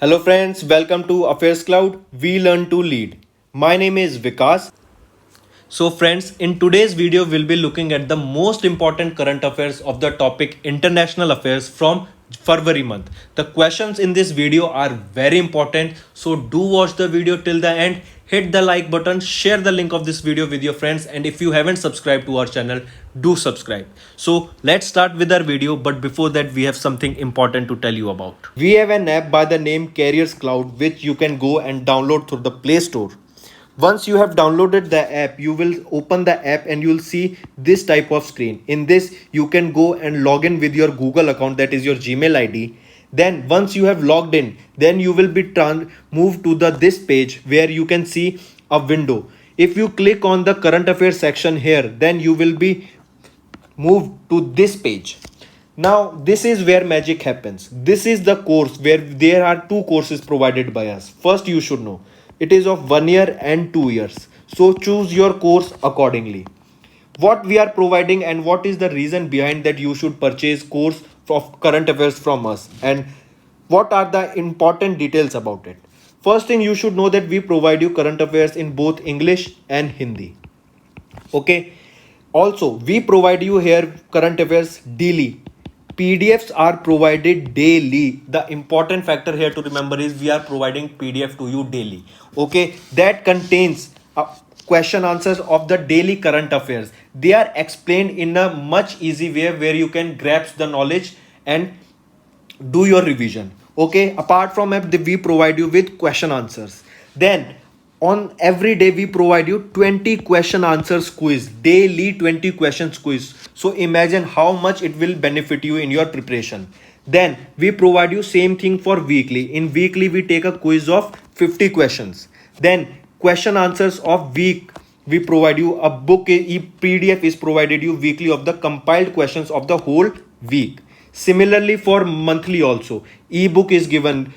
Hello friends, welcome to Affairs Cloud. We learn to lead. My name is Vikas. So friends, in today's video we'll be looking at the most important current affairs of the topic international affairs from February month. The questions in this video are very important, so do watch the video till the end. Hit the like button, share the link of this video with your friends, and if you haven't subscribed to our channel, do subscribe. So let's start with our video, but before that we have something important to tell you about. We have an app by the name Carriers Cloud which you can go and download through the Play Store. Once you have downloaded the app, you will open the app and you will see this type of screen. In this, you can go and log in with your Google account, that is your Gmail ID. Then once you have logged in, then you will be moved to this page where you can see a window. If you click on the current affairs section here, then you will be moved to this page. Now this is where magic happens. This is the course where there are two courses provided by us. First, you should know it is of 1 year and 2 years. So choose your course accordingly. What we are providing and what is the reason behind that you should purchase course of current affairs from us, and what are the important details about it. First thing, you should know that we provide you current affairs in both English and Hindi. Okay. Also, we provide you here current affairs daily. PDFs are provided daily. The important factor here to remember is we are providing PDF to you daily. Okay, that contains question answers of the daily current affairs. They are explained in a much easy way where you can grasp the knowledge and do your revision. Okay, apart from app, we provide you with question answers. Then on every day we provide you 20 question answers quiz, daily 20 questions quiz. So imagine how much it will benefit you in your preparation. Then we provide you same thing for weekly. In weekly we take a quiz of 50 questions. Then question answers of week, we provide you a book, PDF is provided you weekly of the compiled questions of the whole week. Similarly for monthly also, ebook is given,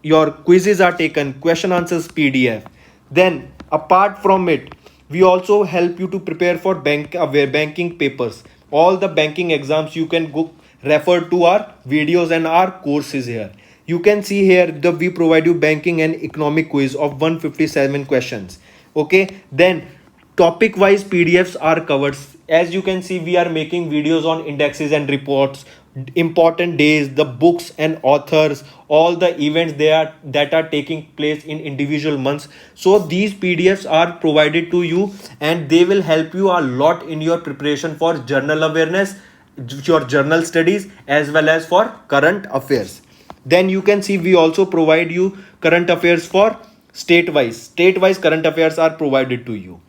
your quizzes are taken, question answers PDF. Then apart from it, we also help you to prepare for banking papers. All the banking exams you can go refer to our videos and our courses here. You can see here the we provide you banking and economic quiz of 157 questions. Okay, then topic wise PDFs are covered. As you can see, we are making videos on indexes and reports, important days, the books and authors, all the events that are taking place in individual months. So these PDFs are provided to you and they will help you a lot in your preparation for journal awareness, your journal studies, as well as for current affairs. Then you can see we also provide you current affairs for state-wise current affairs are provided to you.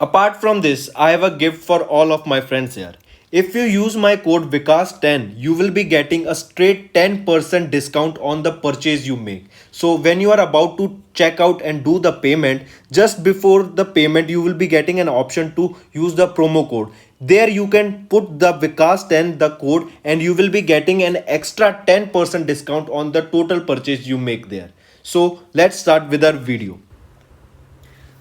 Apart from this, I have a gift for all of my friends here. If you use my code Vikas10, you will be getting a straight 10% discount on the purchase you make. So when you are about to check out and do the payment, just before the payment, you will be getting an option to use the promo code. There you can put the Vikas10, the code, and you will be getting an extra 10% discount on the total purchase you make there. So let's start with our video.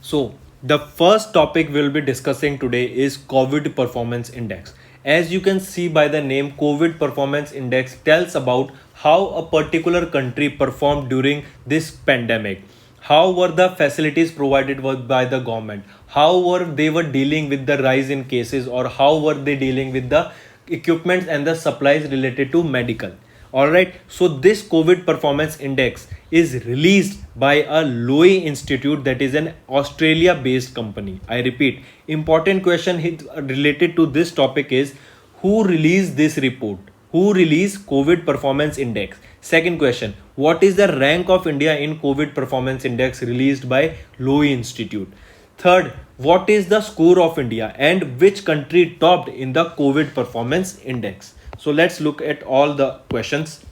So the first topic we'll be discussing today is COVID Performance Index. As you can see by the name, COVID Performance Index tells about how a particular country performed during this pandemic. How were the facilities provided by the government? How were they dealing with the rise in cases, or how were they dealing with the equipment and the supplies related to medical? Alright, so this COVID Performance Index is released by a Lowy Institute, that is an Australia based company. I repeat, important question related to this topic is who released this report? Who released COVID Performance Index? Second question, what is the rank of India in COVID Performance Index released by Lowy Institute? Third, what is the score of India and which country topped in the COVID Performance Index? So let's look at all the questions.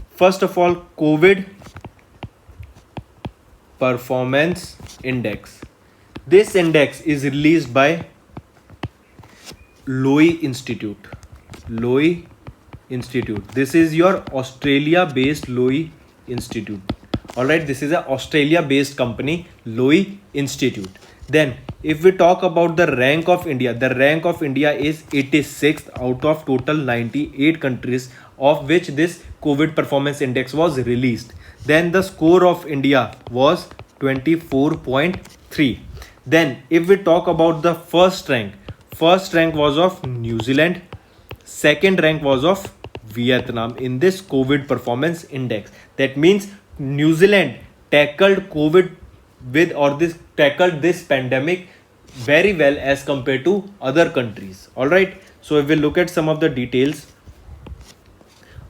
First of all, COVID Performance Index. This index is released by Lowy Institute. Lowy Institute. This is your Australia based Lowy Institute. Alright, this is an Australia based company, Lowy Institute. Then if we talk about the rank of India, the rank of India is 86th out of total 98 countries of which this COVID performance index was released. Then the score of India was 24.3. Then if we talk about the first rank was of New Zealand, second rank was of Vietnam in this COVID performance index. That means New Zealand tackled COVID with or this tackled this pandemic very well as compared to other countries. All right. So if we look at some of the details,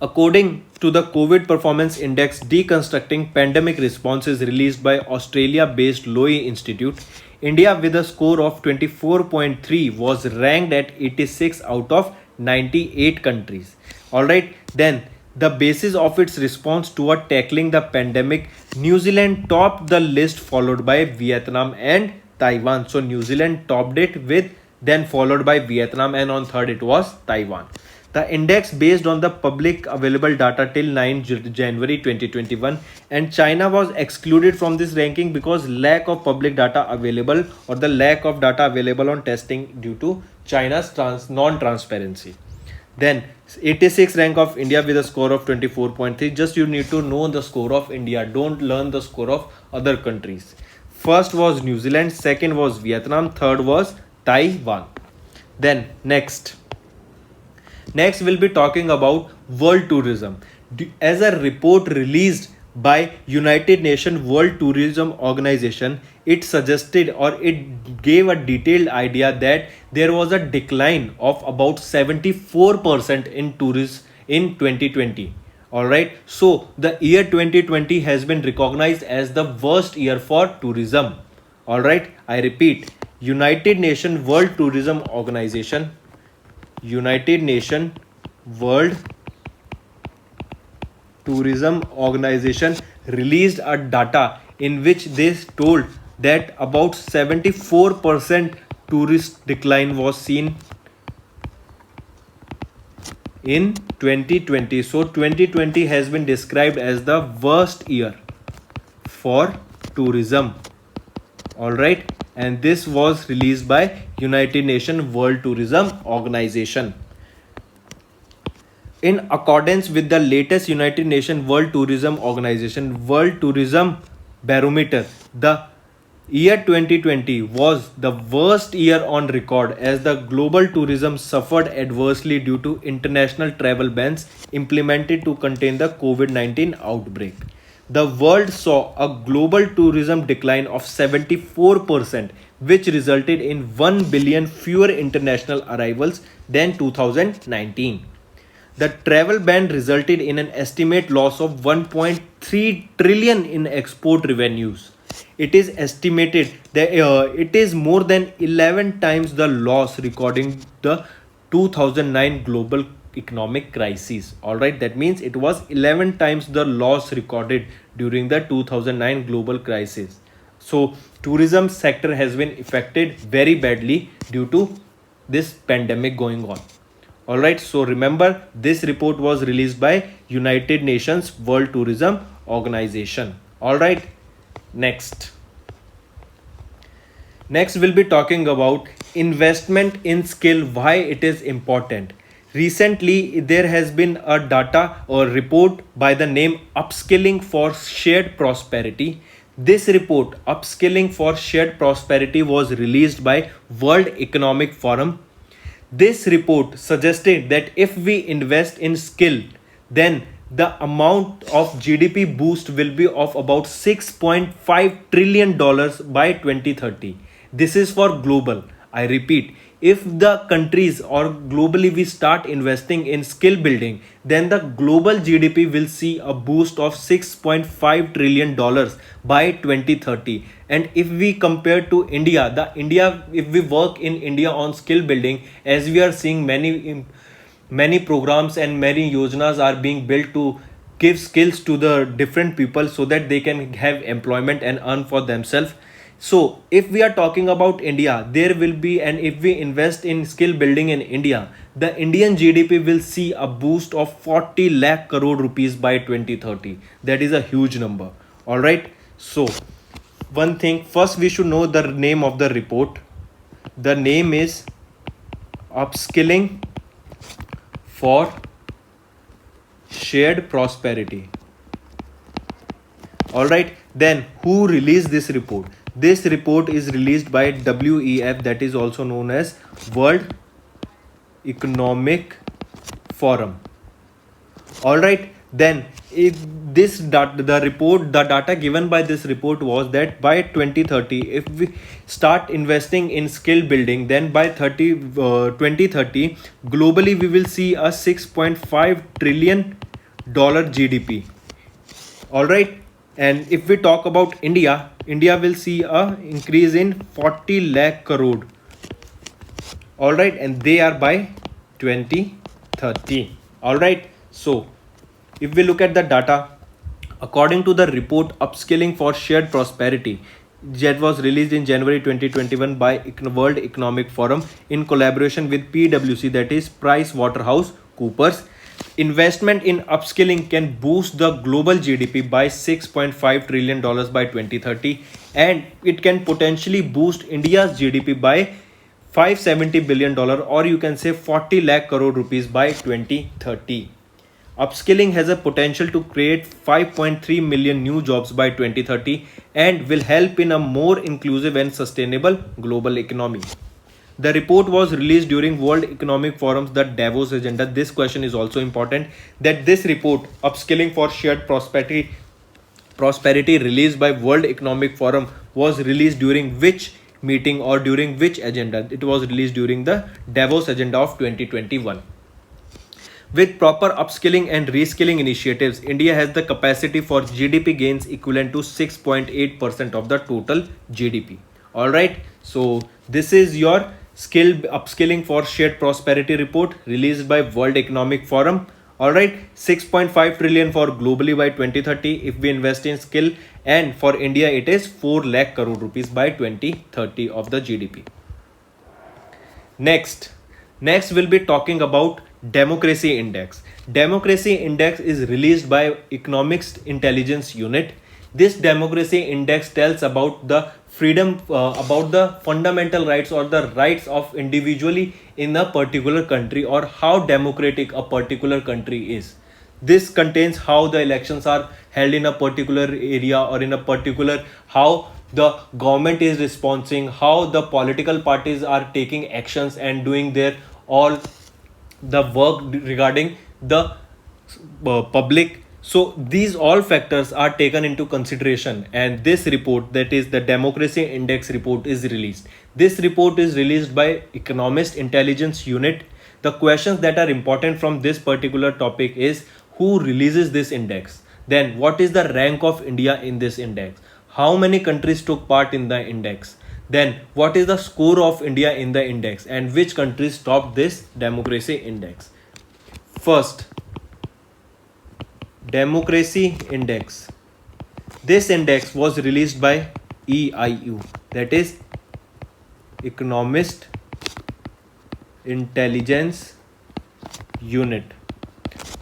according to the COVID Performance Index, Deconstructing Pandemic Response is released by Australia-based Lowy Institute. India with a score of 24.3 was ranked at 86 out of 98 countries. Alright, then the basis of its response toward tackling the pandemic, New Zealand topped the list followed by Vietnam and Taiwan. So New Zealand topped it with then followed by Vietnam, and on third it was Taiwan. The index based on the public available data till 9 January 2021, and China was excluded from this ranking because lack of public data available or the lack of data available on testing due to China's non-transparency. Then 86 rank of India with a score of 24.3. Just you need to know the score of India. Don't learn the score of other countries. First was New Zealand, second was Vietnam, third was Taiwan. Then next we'll be talking about world tourism. As a report released by United Nations World Tourism Organization, it suggested or it gave a detailed idea that there was a decline of about 74% in tourism in 2020. Alright, so the year 2020 has been recognized as the worst year for tourism. Alright, I repeat, United Nations World Tourism Organization, United Nations World Tourism Organization released a data in which they told that about 74% tourist decline was seen in 2020. So 2020 has been described as the worst year for tourism. All right, and this was released by United Nations World Tourism Organization. In accordance with the latest United Nations World Tourism Organization World Tourism Barometer, the year 2020 was the worst year on record as the global tourism suffered adversely due to international travel bans implemented to contain the COVID-19 outbreak. The world saw a global tourism decline of 74%, which resulted in 1 billion fewer international arrivals than 2019. The travel ban resulted in an estimated loss of 1.3 trillion in export revenues. It is estimated that it is more than 11 times the loss recording the 2009 global economic crisis. Alright, that means it was 11 times the loss recorded during the 2009 global crisis. So tourism sector has been affected very badly due to this pandemic going on. Alright, so remember this report was released by United Nations World Tourism Organization. Alright, next we'll be talking about investment in skill, why it is important. Recently, there has been a data or report by the name Upskilling for Shared Prosperity. This report, Upskilling for Shared Prosperity, was released by World Economic Forum. This report suggested that if we invest in skill, then the amount of GDP boost will be of about $6.5 trillion by 2030. This is for global. I repeat, if the countries or globally we start investing in skill building, then the global GDP will see a boost of $6.5 trillion by 2030. And if we compare to India, if we work in India on skill building, as we are seeing many programs and many yojanas are being built to give skills to the different people so that they can have employment and earn for themselves. So if we are talking about India, there will be, and if we invest in skill building in India, the Indian GDP will see a boost of 40 lakh crore rupees by 2030. That is a huge number. All right. So one thing, first we should know the name of the report. The name is Upskilling for shared prosperity. All right, then who released this report? This report is released by WEF, that is also known as World Economic Forum. All right, then the data given by this report was that by 2030, if we start investing in skill building, then by 2030 globally we will see a 6.5 trillion dollar GDP. All right, and if we talk about India will see a increase in 40 lakh crore. All right, and they are by 2030. All right, so if we look at the data, according to the report Upskilling for Shared Prosperity, that was released in January 2021 by World Economic Forum in collaboration with PwC, that is Price Waterhouse Coopers, investment in upskilling can boost the global GDP by $6.5 trillion by 2030, and it can potentially boost India's GDP by $570 billion, or you can say 40 lakh crore rupees by 2030. Upskilling has a potential to create 5.3 million new jobs by 2030 and will help in a more inclusive and sustainable global economy. The report was released during World Economic Forum's The Davos Agenda. This question is also important, that this report, Upskilling for Shared Prosperity, released by World Economic Forum, was released during which meeting or during which agenda? It was released during the Davos Agenda of 2021. With proper upskilling and reskilling initiatives, India has the capacity for GDP gains equivalent to 6.8% of the total GDP. All right, so this is your upskilling for shared prosperity report released by World Economic Forum. All right, 6.5 trillion for globally by 2030 if we invest in skill, and for India it is 4 lakh crore rupees by 2030 of the GDP. Next we'll be talking about Democracy Index. Democracy Index is released by Economics Intelligence Unit. This Democracy Index tells about the freedom, about the fundamental rights or the rights of individually in a particular country, or how democratic a particular country is. This contains how the elections are held in a particular area or in a particular, how the government is responding, how the political parties are taking actions and doing their all the work regarding the public. So these all factors are taken into consideration, and this report, that is the Democracy Index report, is released. This report is released by Economist Intelligence Unit. The questions that are important from this particular topic is, who releases this index? Then what is the rank of India in this index? How many countries took part in the index? Then what is the score of India in the index, and which countries topped this Democracy Index? First, Democracy Index. This index was released by EIU, that is Economist Intelligence Unit.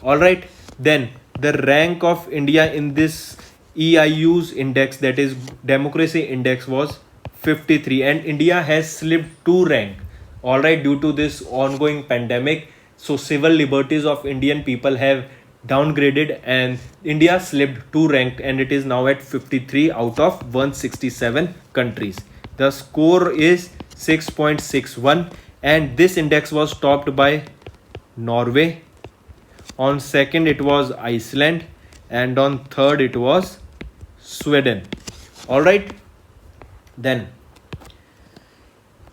All right, then the rank of India in this EIU's index, that is Democracy Index, was 53, and India has slipped 2 rank. All right, due to this ongoing pandemic, so civil liberties of Indian people have downgraded, and India slipped 2 rank, and it is now at 53 out of 167 countries. The score is 6.61, and this index was topped by Norway. On second it was Iceland, and on third it was Sweden. All right, then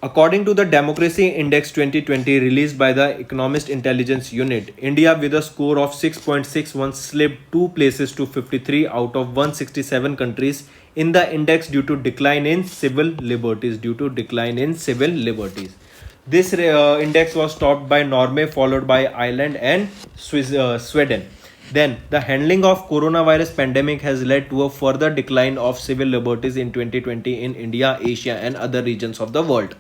according to the Democracy Index 2020 released by the Economist Intelligence Unit, India with a score of 6.61 slipped 2 places to 53 out of 167 countries in the index due to decline in civil liberties. This index was topped by Norway, followed by Ireland and Sweden. Then the handling of coronavirus pandemic has led to a further decline of civil liberties in 2020 in India, Asia and other regions of the world.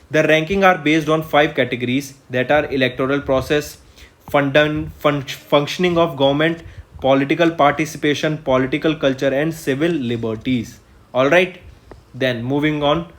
The ranking are based on 5 categories, that are electoral process, functioning of government, political participation, political culture and civil liberties. All right, then moving on.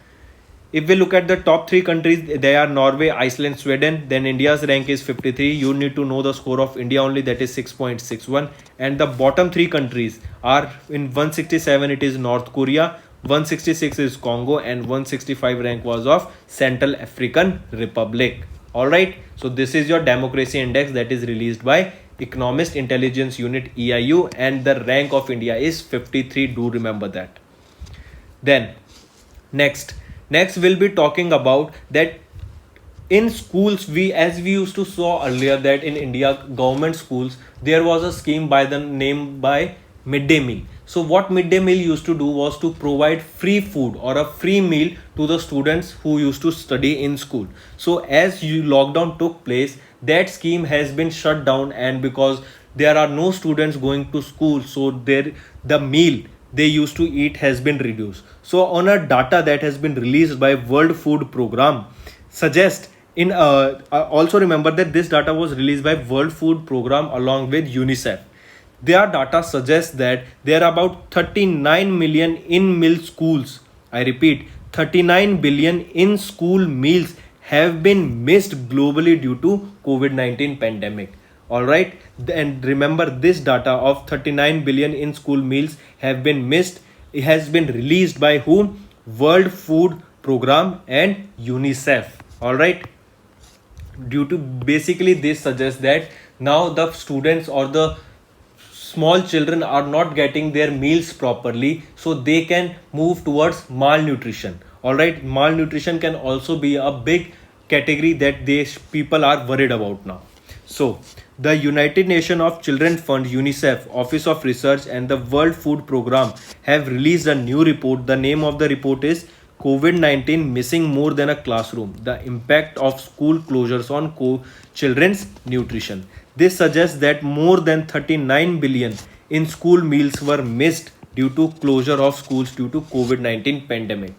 If we look at the top three countries, they are Norway, Iceland, Sweden. Then India's rank is 53. You need to know the score of India only, that is 6.61. And the bottom three countries are in 167, it is North Korea, 166 is Congo, and 165 rank was of Central African Republic. Alright, so this is your democracy index that is released by Economist Intelligence Unit EIU, and the rank of India is 53. Do remember that. Then next we'll be talking about that in schools, we as we used to saw earlier that in India government schools there was a scheme by the name by midday meal. So what midday meal used to do was to provide free food or a free meal to the students who used to study in school. So as lockdown took place, that scheme has been shut down, and because there are no students going to school, so there the meal they used to eat has been reduced. So on a data that has been released by World Food Program suggest in also remember that this data was released by World Food Program along with UNICEF. Their data suggests that there are about 39 million in meal schools. I repeat, 39 billion in school meals have been missed globally due to COVID-19 pandemic. All right, and remember this data of 39 billion in school meals have been missed. It has been released by whom? World Food Program and UNICEF. All right, due to basically this suggests that now the students or the small children are not getting their meals properly, so they can move towards malnutrition. All right, malnutrition can also be a big category that these people are worried about now. So the United Nations of Children Fund, UNICEF, Office of Research, and the World Food Program have released a new report. The name of the report is COVID-19 Missing More Than a Classroom, the Impact of School Closures on Children's Nutrition. This suggests that more than 39 billion in school meals were missed due to closure of schools due to COVID-19 pandemic.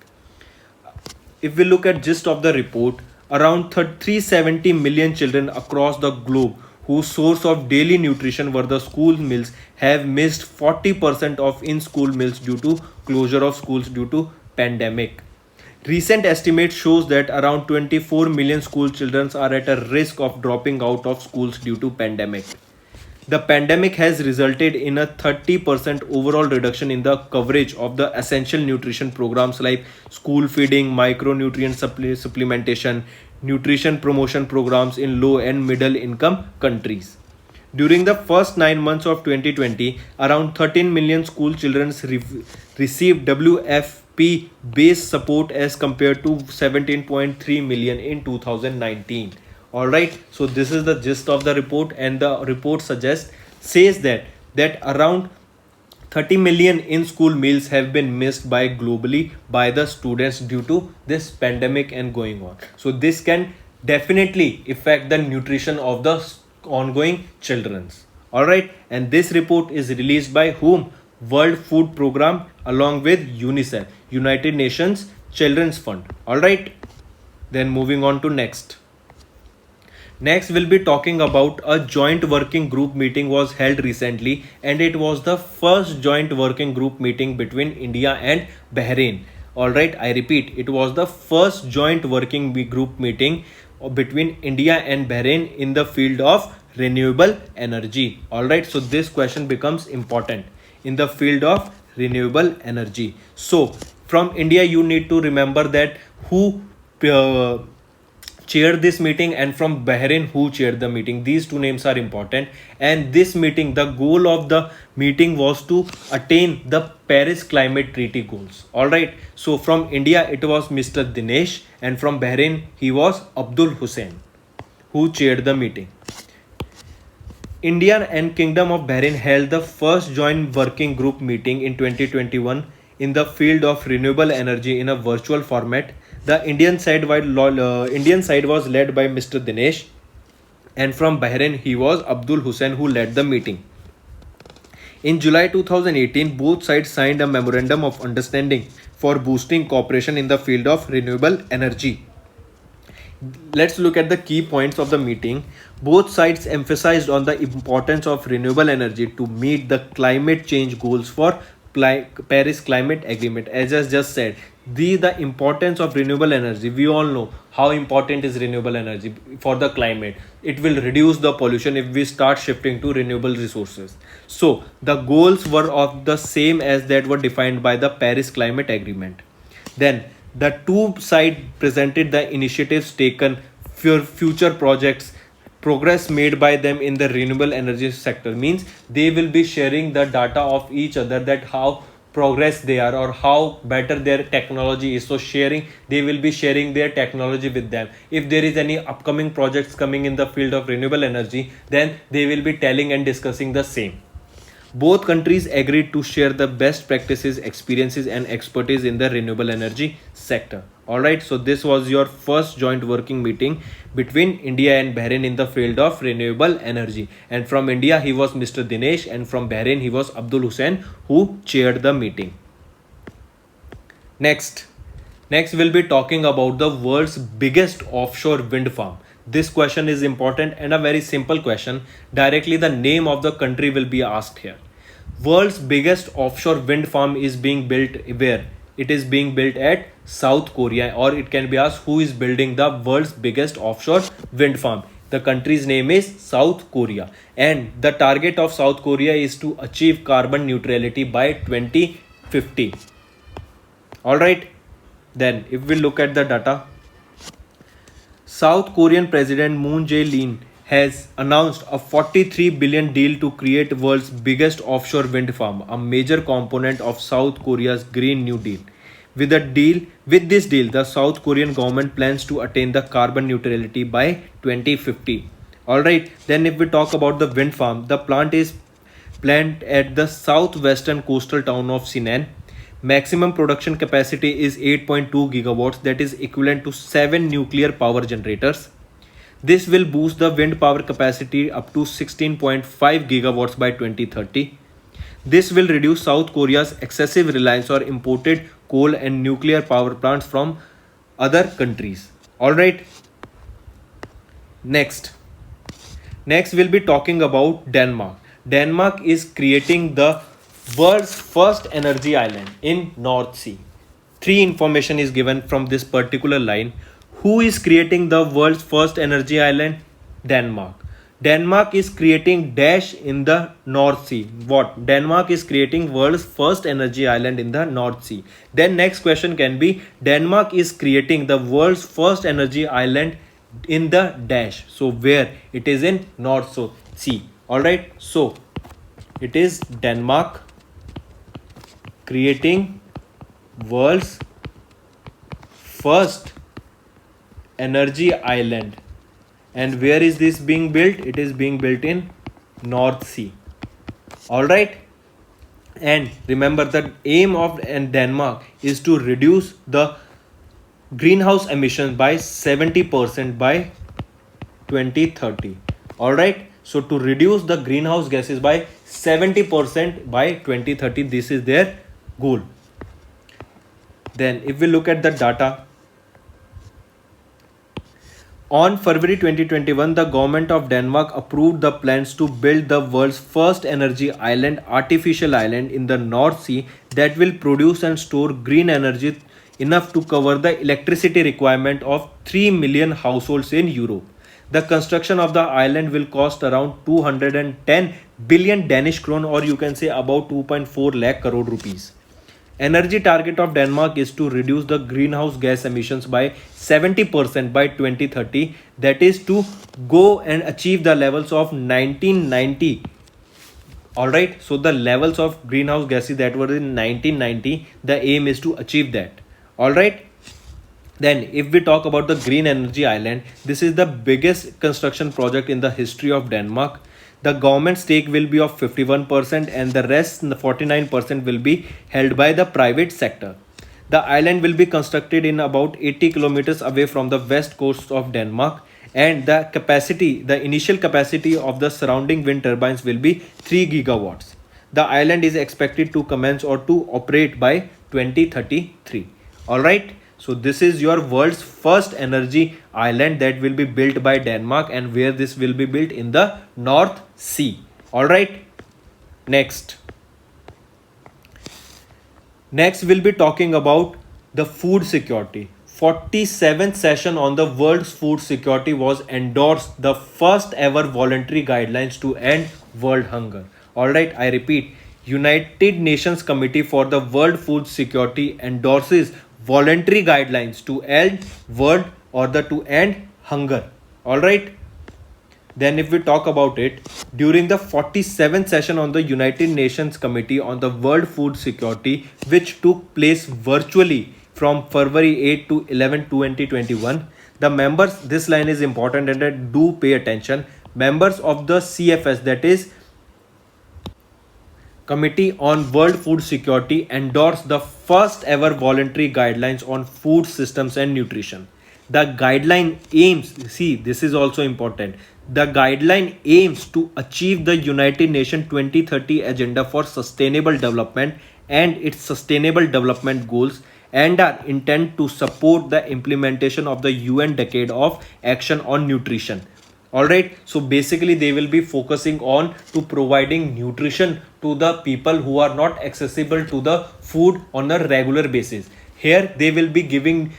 If we look at gist of the report, around 370 million children across the globe whose source of daily nutrition were the school meals have missed 40% of in-school meals due to closure of schools due to pandemic. Recent estimate shows that around 24 million school children are at a risk of dropping out of schools due to pandemic. The pandemic has resulted in a 30% overall reduction in the coverage of the essential nutrition programs like school feeding, micronutrient supplementation, nutrition promotion programs in low and middle income countries. During the first 9 months of 2020, around 13 million school children received WFP based support as compared to 17.3 million in 2019. Alright, so this is the gist of the report, and the report says that around 30 million in school meals have been missed by globally by the students due to this pandemic and going on. So this can definitely affect the nutrition of the ongoing children's. Alright, and this report is released by whom? World Food Program along with UNICEF, United Nations Children's Fund. Alright, then moving on to next. Next, we'll be talking about a joint working group meeting was held recently, and it was the first joint working group meeting between India and Bahrain. Alright, I repeat, it was the first joint working group meeting between India and Bahrain in the field of renewable energy. Alright, so this question becomes important in the field of renewable energy. So from India, you need to remember that who chaired this meeting, and from Bahrain who chaired the meeting. These two names are important, and this meeting, the goal of the meeting was to attain the Paris Climate Treaty goals. Alright, so from India it was Mr. Dinesh, and from Bahrain he was Abdul Hussein who chaired the meeting. India and Kingdom of Bahrain held the first joint working group meeting in 2021 in the field of renewable energy in a virtual format. The Indian side was led by Mr. Dinesh, and from Bahrain he was Abdul Hussein who led the meeting. In July 2018, both sides signed a memorandum of understanding for boosting cooperation in the field of renewable energy. Let's look at the key points of the meeting. Both sides emphasized on the importance of renewable energy to meet the climate change goals for Paris Climate Agreement. As I just said, The importance of renewable energy, we all know how important is renewable energy for the climate. It will reduce the pollution if we start shifting to renewable resources. So the goals were of the same as that were defined by the Paris Climate Agreement. Then the two side presented the initiatives taken for future projects, progress made by them in the renewable energy sector. Means they will be sharing the data of each other, that how progress they are or how better their technology is. So sharing, they will be sharing their technology with them. If there is any upcoming projects coming in the field of renewable energy, then they will be telling and discussing the same. Both countries agreed to share the best practices, experiences, and expertise in the renewable energy sector. Alright, so this was your first joint working meeting between India and Bahrain in the field of renewable energy. And from India, he was Mr. Dinesh, and from Bahrain, he was Abdul Hussain, who chaired the meeting. Next, we'll be talking about the world's biggest offshore wind farm. This question is important and a very simple question. Directly the name of the country will be asked here. World's biggest offshore wind farm is being built where? It is being built at South Korea, or it can be asked who is building the world's biggest offshore wind farm. The country's name is South Korea, and the target of South Korea is to achieve carbon neutrality by 2050. Alright, then if we look at the data, South Korean President Moon Jae-in has announced a $43 billion deal to create world's biggest offshore wind farm, a major component of South Korea's Green New Deal. With this deal, the South Korean government plans to attain the carbon neutrality by 2050. Alright, then if we talk about the wind farm, the plant is planned at the southwestern coastal town of Sinan. Maximum production capacity is 8.2 gigawatts, that is equivalent to 7 nuclear power generators. This will boost the wind power capacity up to 16.5 gigawatts by 2030. This will reduce South Korea's excessive reliance on imported coal and nuclear power plants from other countries. Alright. Next, we'll be talking about Denmark. Denmark is creating the world's first energy island in North Sea. Three information is given from this particular line. Who is creating the world's first energy island? Denmark. Denmark is creating dash in the North Sea. What? Denmark is creating world's first energy island in the North Sea. Then next question can be, Denmark is creating the world's first energy island in the dash. So where? It is in North Sea. Alright. So it is Denmark creating world's first energy island. And where is this being built? It is being built in North Sea. Alright. And remember, the aim of Denmark is to reduce the greenhouse emissions by 70% by 2030. Alright. So to reduce the greenhouse gases by 70% by 2030, this is their goal. Then if we look at the data, on February 2021, the government of Denmark approved the plans to build the world's first energy island, artificial island in the North Sea that will produce and store green energy enough to cover the electricity requirement of 3 million households in Europe. The construction of the island will cost around 210 billion Danish krone, or you can say about 2.4 lakh crore rupees. Energy target of Denmark is to reduce the greenhouse gas emissions by 70% by 2030. That is to go and achieve the levels of 1990. Alright, so the levels of greenhouse gases that were in 1990, the aim is to achieve that. Alright. Then if we talk about the Green Energy Island, this is the biggest construction project in the history of Denmark. The government stake will be of 51% and the rest, the 49%, will be held by the private sector. The island will be constructed in about 80 kilometers away from the west coast of Denmark, and the initial capacity of the surrounding wind turbines will be 3 gigawatts. The island is expected to commence or to operate by 2033. Alright. So this is your world's first energy island that will be built by Denmark, and where this will be built in the North Sea. Alright. Next we'll be talking about The food security. 47th session on the world's food security was endorsed the first ever voluntary guidelines to end world hunger. All right, I repeat, United Nations Committee for the World Food Security endorses voluntary guidelines to end world or the to end hunger. All right. Then, if we talk about it, during the 47th session on the United Nations Committee on the World Food Security, which took place virtually from February 8 to 11, 2021, the members, this line is important and do pay attention. Members of the CFS, that is Committee on World Food Security, endorsed the first ever voluntary guidelines on food systems and nutrition. The guideline aims, see, this is also important. The guideline aims to achieve the United Nations 2030 Agenda for Sustainable Development and its Sustainable Development Goals, and are intended to support the implementation of the UN Decade of Action on Nutrition. All right, so basically they will be focusing on to providing nutrition to the people who are not accessible to the food on a regular basis. Here they will be giving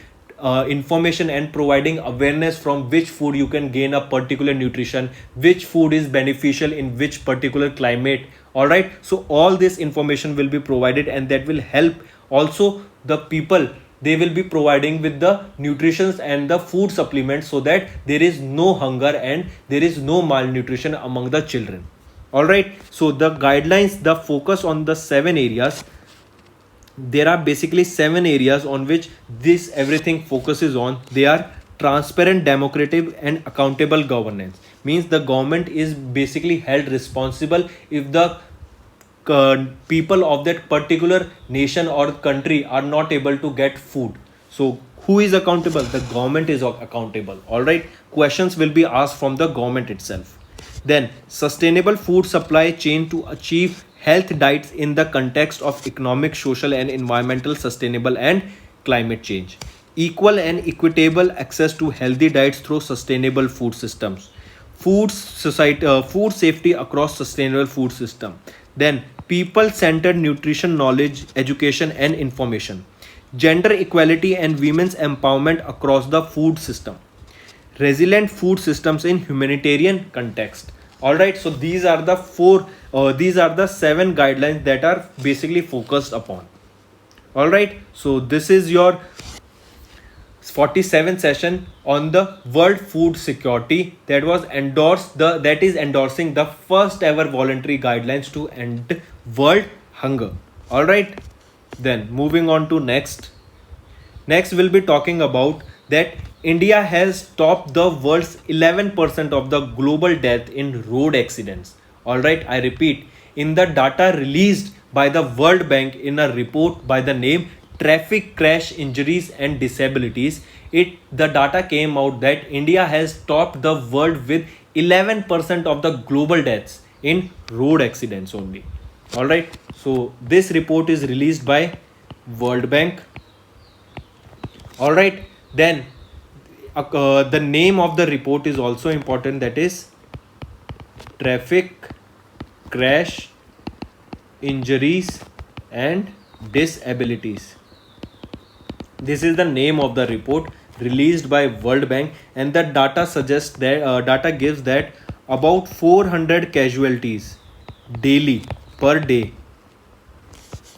information and providing awareness from which food you can gain a particular nutrition, which food is beneficial in which particular climate. All right, so all this information will be provided, and that will help also the people. They will be providing with the nutritions and the food supplements so that there is no hunger and there is no malnutrition among the children. All right, so the guidelines, the focus on the 7 areas. There are basically 7 areas on which this everything focuses on. They are transparent, democratic and accountable governance. Means the government is basically held responsible if the people of that particular nation or country are not able to get food. So who is accountable? The government is accountable. All right, questions will be asked from the government itself. Then sustainable food supply chain to achieve health diets in the context of economic, social and environmental sustainable and climate change. Equal and equitable access to healthy diets through sustainable food systems. Food safety across sustainable food system. Then people-centered nutrition knowledge, education and information. Gender equality and women's empowerment across the food system. Resilient food systems in humanitarian context. All right, so these are the these are the 7 guidelines that are basically focused upon. All right, so this is your 47th session on the world food security that was endorsed, that is endorsing the first ever voluntary guidelines to end world hunger. All right, then moving on to next we'll be talking about that India has topped the world's 11% of the global death in road accidents. All right, I repeat, in the data released by the World Bank in a report by the name Traffic Crash Injuries and Disabilities, the data came out that India has topped the world with 11% of the global deaths in road accidents only. All right, so this report is released by World Bank. All right, then the name of the report is also important, that is Traffic Crash Injuries and Disabilities. This is the name of the report released by World Bank, and the data suggests that data gives that about 400 casualties daily per day.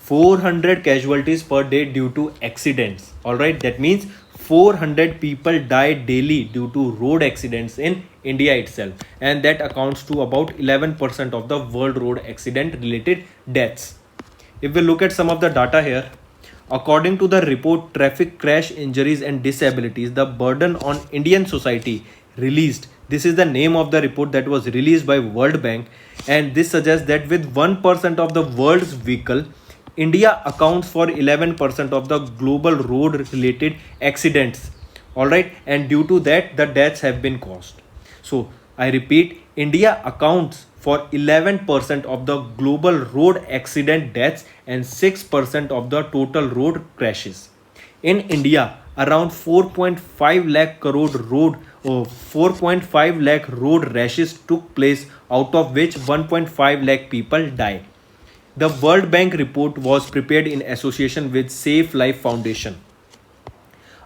400 casualties per day due to accidents. All right, that means 400 people die daily due to road accidents in India itself, and that accounts to about 11% of the world road accident related deaths. If we look at some of the data here, according to the report Traffic Crash Injuries and Disabilities, the burden on Indian society released. This is the name of the report that was released by World Bank, and this suggests that with 1% of the world's vehicle, India accounts for 11% of the global road related accidents. All right, and due to that the deaths have been caused. So I repeat, India accounts for 11% of the global road accident deaths and 6% of the total road crashes. In India, around 4.5 lakh crore road 4.5 lakh road rashes took place, out of which 1.5 lakh people died. The World Bank report was prepared in association with Safe Life Foundation.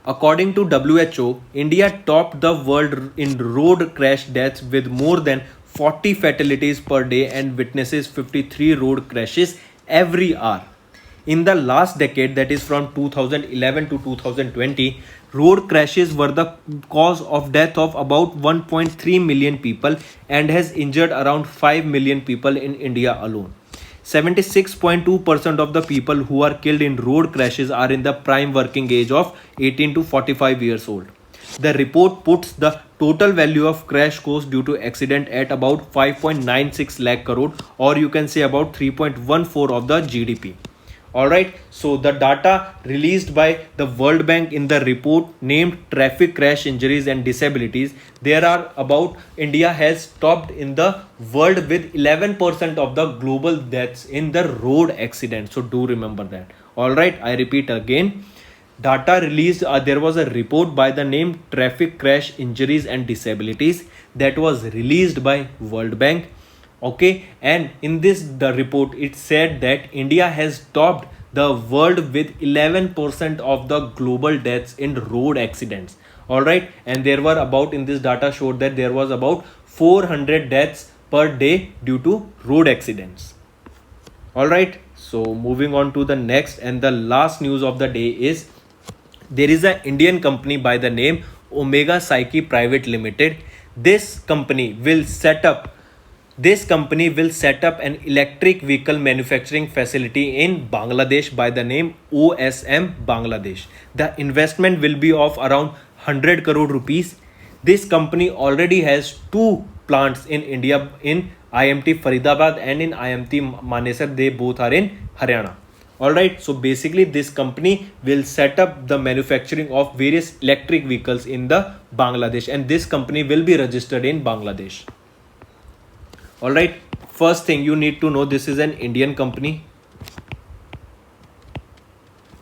According to WHO, India topped the world in road crash deaths with more than 40 fatalities per day and witnesses 53 road crashes every hour. In the last decade, that is from 2011 to 2020, road crashes were the cause of death of about 1.3 million people and has injured around 5 million people in India alone. 76.2% of the people who are killed in road crashes are in the prime working age of 18 to 45 years old. The report puts the total value of crash costs due to accident at about 5.96 lakh crore, or you can say about 3.14 of the GDP. Alright, so the data released by the World Bank in the report named traffic crash injuries and disabilities, there are about India has topped in the world with 11% of the global deaths in the road accident. So do remember that. Alright, I repeat again. Data released, there was a report by the name traffic crash injuries and disabilities that was released by World Bank. Okay, and in this the report it said that India has topped the world with 11% of the global deaths in road accidents. All right, and there were about, in this data showed that there was about 400 deaths per day due to road accidents. All right, so moving on to the next and the last news of the day is there is an Indian company by the name Omega Psyche Private Limited. This company will set up an electric vehicle manufacturing facility in Bangladesh by the name OSM Bangladesh. The investment will be of around 100 crore rupees. This company already has two plants in India, in IMT Faridabad and in IMT Manesar. They both are in Haryana. Alright, so basically this company will set up the manufacturing of various electric vehicles in the Bangladesh, and this company will be registered in Bangladesh. Alright, first thing you need to know, this is an Indian company.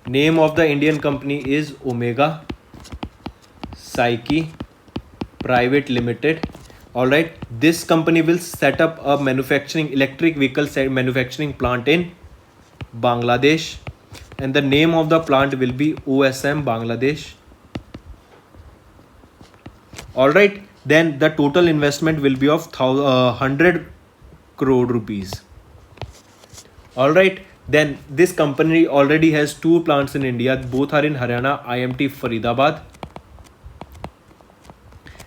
Name of the Indian company is Omega Psyche Private Limited. Alright, this company will set up a electric vehicle manufacturing plant in Bangladesh, and the name of the plant will be OSM Bangladesh. Alright, then the total investment will be of 100 crore rupees. Alright, then this company already has two plants in India. Both are in Haryana, IMT Faridabad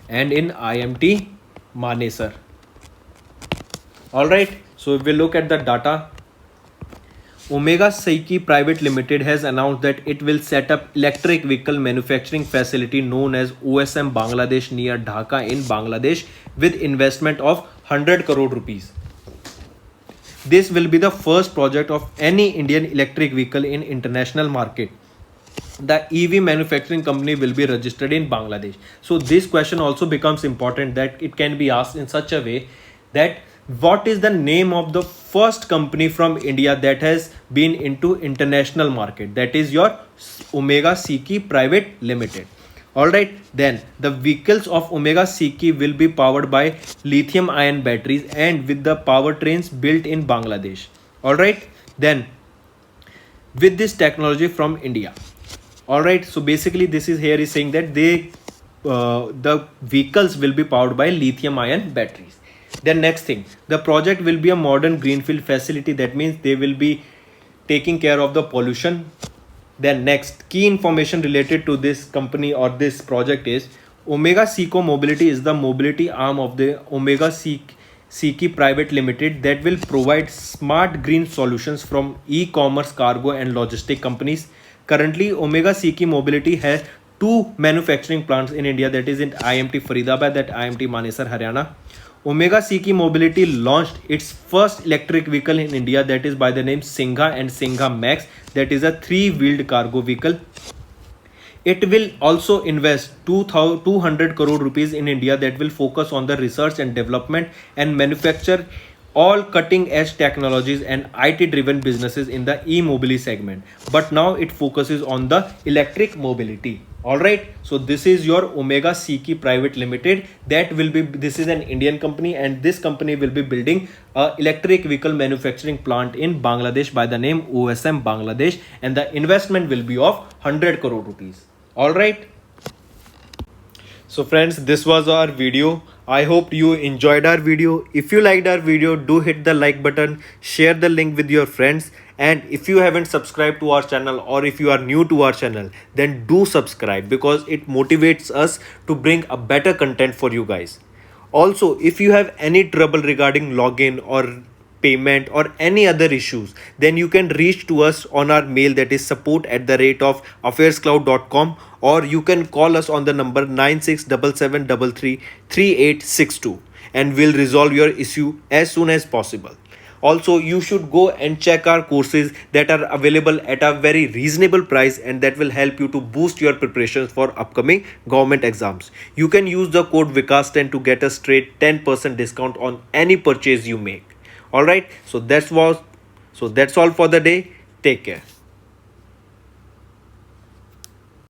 and in IMT Manesar. Alright, so if we look at the data, Omega Psyche Private Limited has announced that it will set up electric vehicle manufacturing facility known as OSM Bangladesh near Dhaka in Bangladesh with investment of 100 crore rupees. This will be the first project of any Indian electric vehicle in international market. The EV manufacturing company will be registered in Bangladesh. So this question also becomes important, that it can be asked in such a way that what is the name of the first company from India that has been into international market? That is your Omega Psyche Private Limited. Alright, then the vehicles of Omega Psyche will be powered by lithium ion batteries and with the powertrains built in Bangladesh. Alright, then with this technology from India. Alright, so basically this is here is saying that the vehicles will be powered by lithium ion batteries. Then next thing, the project will be a modern greenfield facility. That means they will be taking care of the pollution. Then next, key information related to this company or this project is Omega Seco Mobility is the mobility arm of the Omega Psyche Private Limited that will provide smart green solutions from e-commerce, cargo and logistic companies. Currently, Omega Psyche Mobility has two manufacturing plants in India, that is in IMT Faridabad and IMT Manesar, Haryana. Omega Psyche Mobility launched its first electric vehicle in India, that is by the name Singha and Singha Max, that is a three-wheeled cargo vehicle. It will also invest 200 crore rupees in India that will focus on the research and development and manufacture all cutting edge technologies and IT driven businesses in the e-mobility segment. But now it focuses on the electric mobility. Alright, so this is your Omega Psyche Private Limited. This is an Indian company, and this company will be building a electric vehicle manufacturing plant in Bangladesh by the name OSM Bangladesh, and the investment will be of 100 crore rupees. All right. So friends, this was our video. I hope you enjoyed our video. If you liked our video, do hit the like button, share the link with your friends, and if you haven't subscribed to our channel or if you are new to our channel, then do subscribe because it motivates us to bring a better content for you guys. Also, if you have any trouble regarding login or payment or any other issues, then you can reach to us on our mail, that is support@affairscloud.com, or you can call us on the number 9677333862, and we'll resolve your issue as soon as possible. Also, you should go and check our courses that are available at a very reasonable price, and that will help you to boost your preparations for upcoming government exams. You can use the code Vikas10 to get a straight 10% discount on any purchase you make. All right, so that's all for the day. Take care.